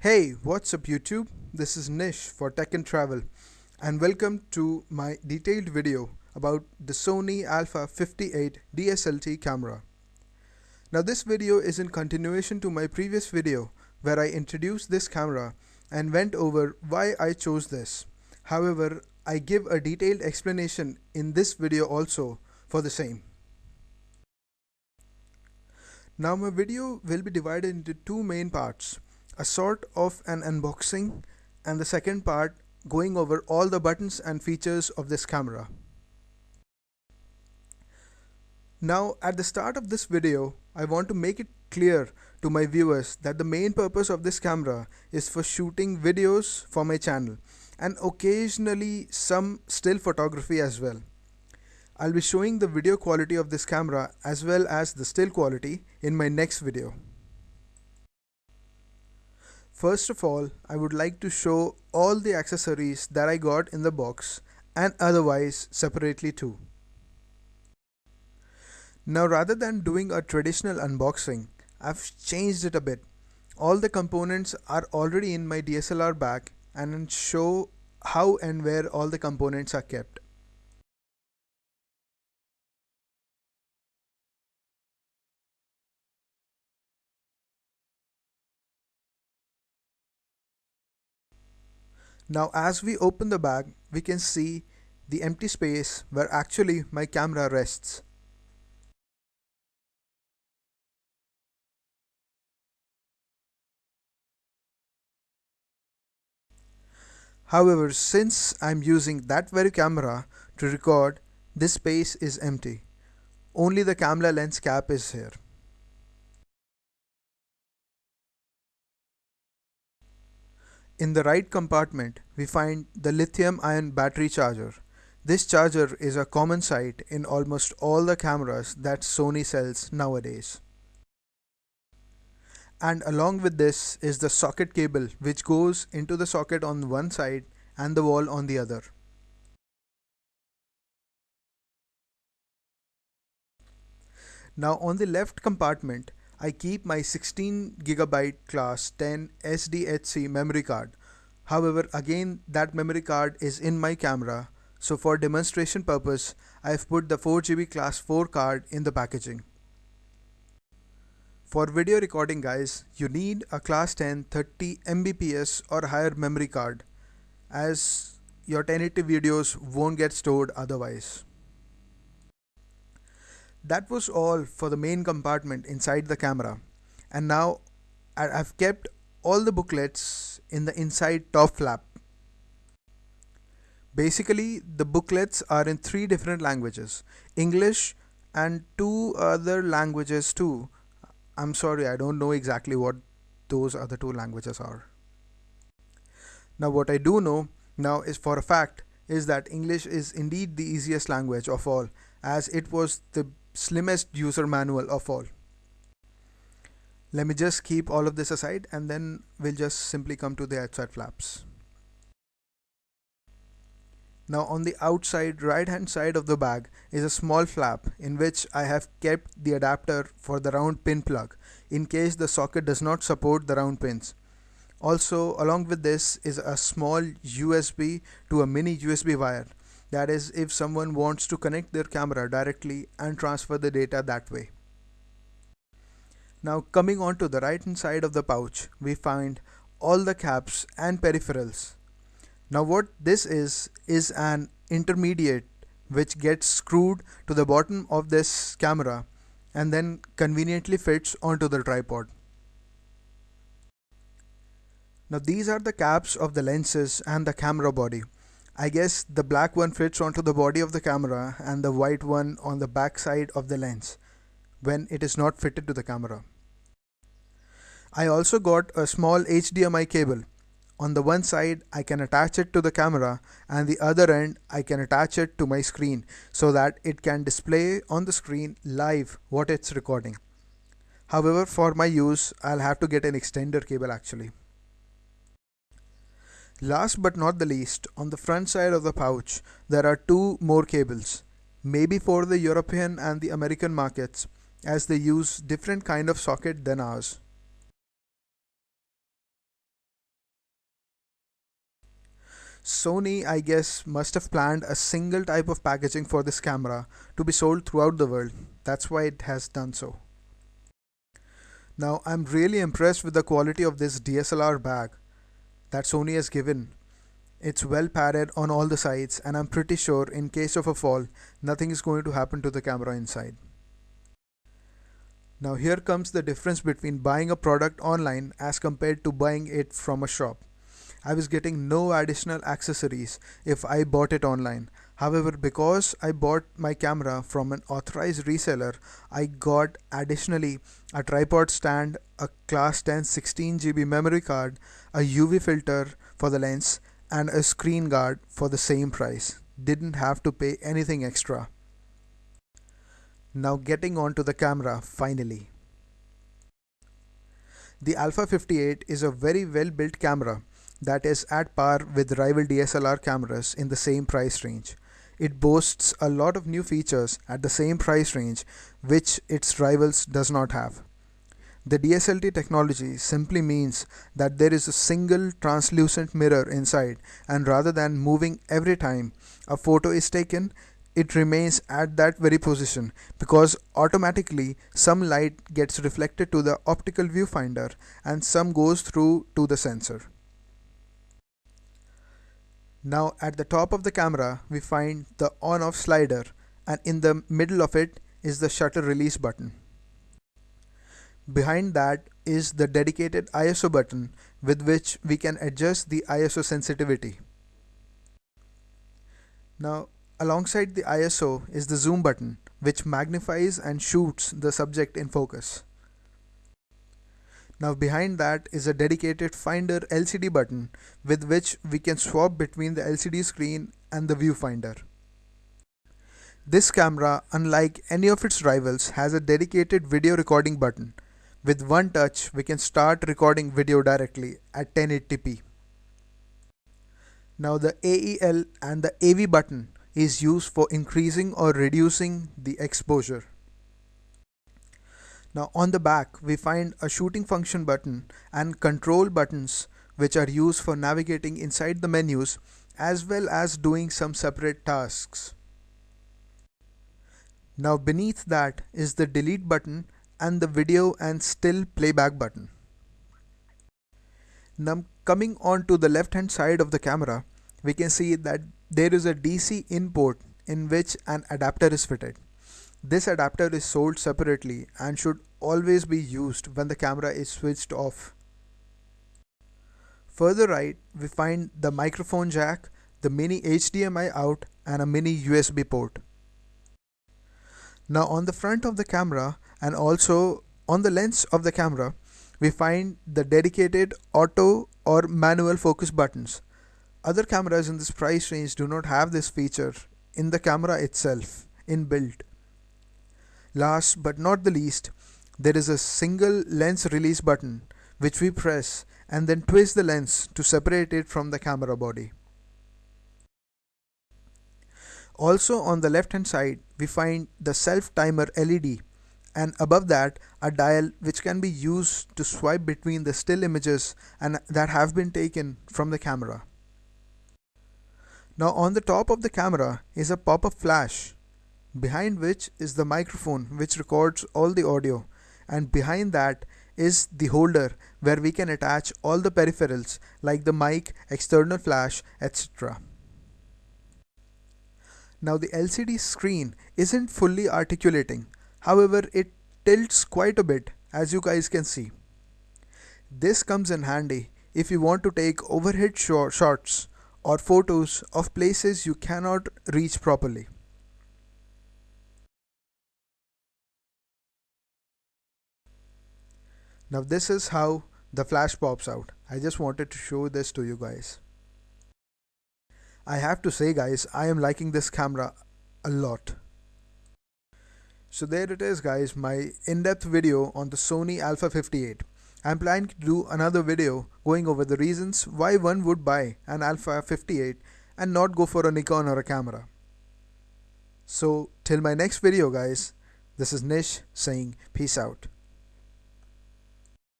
Hey, what's up YouTube? This is Nish for Tech and Travel and welcome to my detailed video about the Sony Alpha 58 DSLT camera. Now this video is in continuation to my previous video where I introduced this camera and went over why I chose this. However, I give a detailed explanation in this video also for the same. Now my video will be divided into two main parts, a sort of an unboxing and the second part going over all the buttons and features of this camera. Now at the start of this video, I want to make it clear to my viewers that the main purpose of this camera is for shooting videos for my channel and occasionally some still photography as well. I'll be showing the video quality of this camera as well as the still quality in my next video. First of all, I would like to show all the accessories that I got in the box and otherwise separately too. Now rather than doing a traditional unboxing, I've changed it a bit. All the components are already in my DSLR bag and show how and where all the components are kept. Now as we open the bag, we can see the empty space where actually my camera rests. However, since I'm using that very camera to record, this space is empty. Only the camera lens cap is here. In the right compartment, we find the lithium-ion battery charger. This charger is a common sight in almost all the cameras that Sony sells nowadays. And along with this is the socket cable which goes into the socket on one side and the wall on the other. Now on the left compartment, I keep my 16GB class 10 SDHC memory card. However, again that memory card is in my camera, so for demonstration purpose, I've put the 4GB class 4 card in the packaging. For video recording guys, you need a class 10 30 Mbps or higher memory card, as your 1080 videos won't get stored otherwise. That was all for the main compartment inside the camera, and now I've kept all the booklets in the inside top flap. Basically, the booklets are in three different languages, English and two other languages too. I'm sorry, I don't know exactly what those other two languages are. Now what I do know now is for a fact is that English is indeed the easiest language of all, as it was the slimmest user manual of all. Let me just keep all of this aside and then we'll just simply come to the outside flaps. Now on the outside right hand side of the bag is a small flap in which I have kept the adapter for the round pin plug in case the socket does not support the round pins. Also along with this is a small USB to a mini USB wire. That is if someone wants to connect their camera directly and transfer the data that way. Now coming on to the right hand side of the pouch, we find all the caps and peripherals. Now what this is an intermediate which gets screwed to the bottom of this camera and then conveniently fits onto the tripod. Now these are the caps of the lenses and the camera body. I guess the black one fits onto the body of the camera and the white one on the back side of the lens when it is not fitted to the camera. I also got a small HDMI cable. On the one side I can attach it to the camera and the other end I can attach it to my screen so that it can display on the screen live what it's recording. However, for my use I'll have to get an extender cable actually. Last but not the least, on the front side of the pouch there are two more cables, maybe for the European and the American markets, as they use different kind of socket than ours. Sony, I guess, must have planned a single type of packaging for this camera to be sold throughout the world. That's why it has done so. Now, I'm really impressed with the quality of this DSLR bag that Sony has given. It's well padded on all the sides, and I'm pretty sure in case of a fall, nothing is going to happen to the camera inside. Now here comes the difference between buying a product online as compared to buying it from a shop. I was getting no additional accessories if I bought it online. However, because I bought my camera from an authorized reseller, I got additionally a tripod stand, a class 10 16 GB memory card, a UV filter for the lens, and a screen guard for the same price. Didn't have to pay anything extra. Now getting on to the camera finally. The Alpha 58 is a very well built camera that is at par with rival DSLR cameras in the same price range. It boasts a lot of new features at the same price range which its rivals does not have. The DSLT technology simply means that there is a single translucent mirror inside, and rather than moving every time a photo is taken, it remains at that very position because automatically some light gets reflected to the optical viewfinder and some goes through to the sensor. Now at the top of the camera we find the on-off slider, and in the middle of it is the shutter release button. Behind that is the dedicated ISO button with which we can adjust the ISO sensitivity. Now alongside the ISO is the zoom button which magnifies and shoots the subject in focus. Now behind that is a dedicated Finder LCD button with which we can swap between the LCD screen and the viewfinder. This camera, unlike any of its rivals, has a dedicated video recording button. With one touch we can start recording video directly at 1080p. Now the AEL and the AV button is used for increasing or reducing the exposure. Now on the back we find a shooting function button and control buttons which are used for navigating inside the menus as well as doing some separate tasks. Now beneath that is the delete button and the video and still playback button. Now coming on to the left hand side of the camera, we can see that there is a DC in port in which an adapter is fitted. This adapter is sold separately and should always be used when the camera is switched off. Further right, we find the microphone jack, the mini HDMI out, and a mini USB port. Now on the front of the camera and also on the lens of the camera, we find the dedicated auto or manual focus buttons. Other cameras in this price range do not have this feature in the camera itself, inbuilt. Last but not the least, there is a single lens release button which we press and then twist the lens to separate it from the camera body. Also on the left hand side we find the self timer LED, and above that a dial which can be used to swipe between the still images and that have been taken from the camera. Now on the top of the camera is a pop-up flash, behind which is the microphone which records all the audio, and behind that is the holder where we can attach all the peripherals like the mic, external flash, etc. Now the LCD screen isn't fully articulating, however it tilts quite a bit as you guys can see. This comes in handy if you want to take overhead shots or photos of places you cannot reach properly. Now this is how the flash pops out. I just wanted to show this to you guys. I have to say guys, I am liking this camera a lot. So there it is guys, my in-depth video on the Sony Alpha 58. I'm planning to do another video going over the reasons why one would buy an Alpha 58 and not go for a Nikon or a camera. So till my next video guys, this is Nish saying peace out.